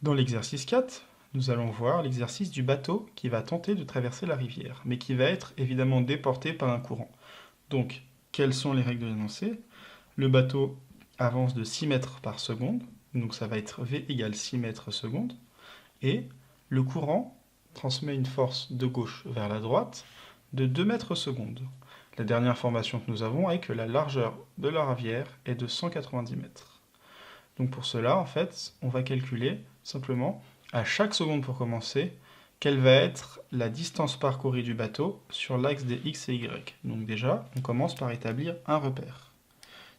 Dans l'exercice 4, nous allons voir l'exercice du bateau qui va tenter de traverser la rivière, mais qui va être évidemment déporté par un courant. Donc, quelles sont les règles de l'énoncé? Le bateau avance de 6 mètres par seconde, donc ça va être V égale 6 mètres secondes, et le courant transmet une force de gauche vers la droite de 2 mètres secondes. La dernière information que nous avons est que la largeur de la rivière est de 190 mètres. Donc pour cela, en fait, on va calculer simplement, à chaque seconde pour commencer, quelle va être la distance parcourue du bateau sur l'axe des x et y. Donc déjà, on commence par établir un repère.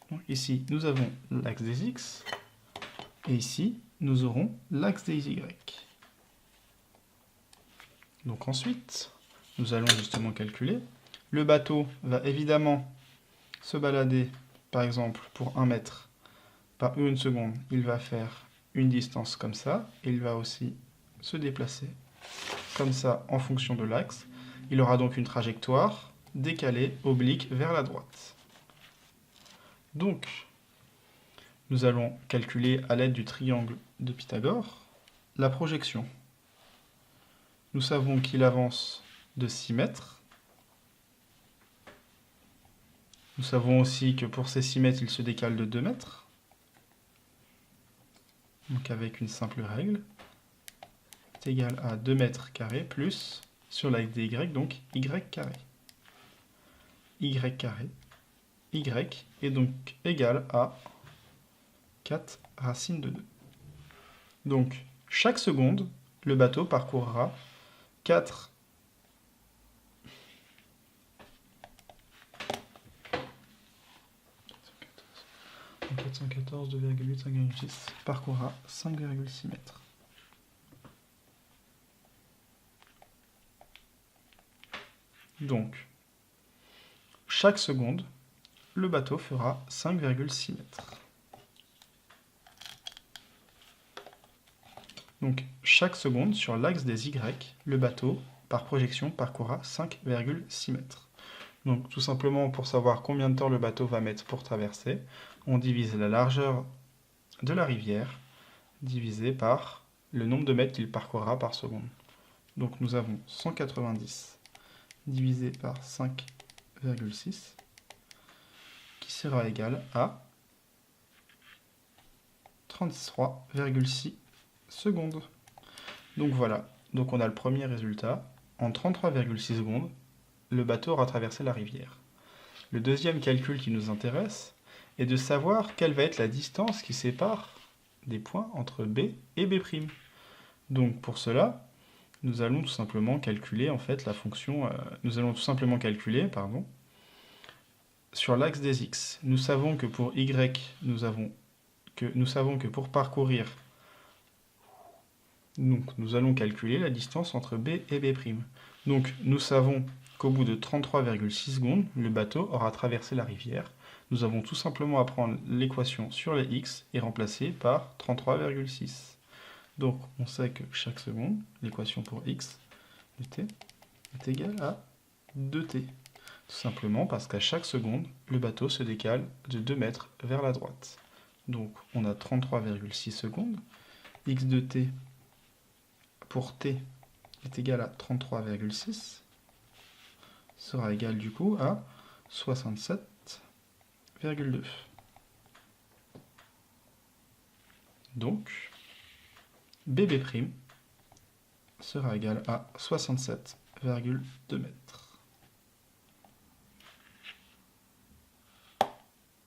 Donc ici, nous avons l'axe des x, et ici, nous aurons l'axe des y. Donc ensuite, nous allons justement calculer. Le bateau va évidemment se balader, par exemple, pour 1 mètre par une seconde, il va faire une distance comme ça, et il va aussi se déplacer comme ça en fonction de l'axe. Il aura donc une trajectoire décalée, oblique, vers la droite. Donc, nous allons calculer à l'aide du triangle de Pythagore la projection. Nous savons qu'il avance de 6 mètres. Nous savons aussi que pour ces 6 mètres, il se décale de 2 mètres. Donc avec une simple règle, est égal à 2 mètres carrés plus, sur l'axe des y, donc y carré. Y carré, y est donc égal à 4 racine de 2. Donc, chaque seconde, le bateau parcourra 4 414, 2,8, 5,6 parcourra 5,6 mètres. Donc, chaque seconde, le bateau fera 5,6 mètres. Donc, chaque seconde, sur l'axe des Y, le bateau, par projection, parcourra 5,6 mètres. Donc, tout simplement, pour savoir combien de temps le bateau va mettre pour traverser, on divise la largeur de la rivière divisé par le nombre de mètres qu'il parcourra par seconde. Donc, nous avons 190 divisé par 5,6 qui sera égal à 33,6 secondes. Donc voilà, donc on a le premier résultat. En 33,6 secondes, le bateau aura traversé la rivière. Le deuxième calcul qui nous intéresse est de savoir quelle va être la distance qui sépare des points entre B et B'. Donc pour cela, nous allons tout simplement calculer en fait la fonction, sur l'axe des x. Nous savons que pour y, nous savons que pour parcourir, donc nous allons calculer la distance entre B et B'. Donc nous savons qu'au bout de 33,6 secondes, le bateau aura traversé la rivière. Nous avons tout simplement à prendre l'équation sur les x et remplacer par 33,6. Donc on sait que chaque seconde, l'équation pour x de t est égale à 2t. Tout simplement parce qu'à chaque seconde, le bateau se décale de 2 mètres vers la droite. Donc on a 33,6 secondes. X de t pour t est égal à 33,6 sera égal du coup à 67,2. Donc BB' sera égal à 67,2 mètres.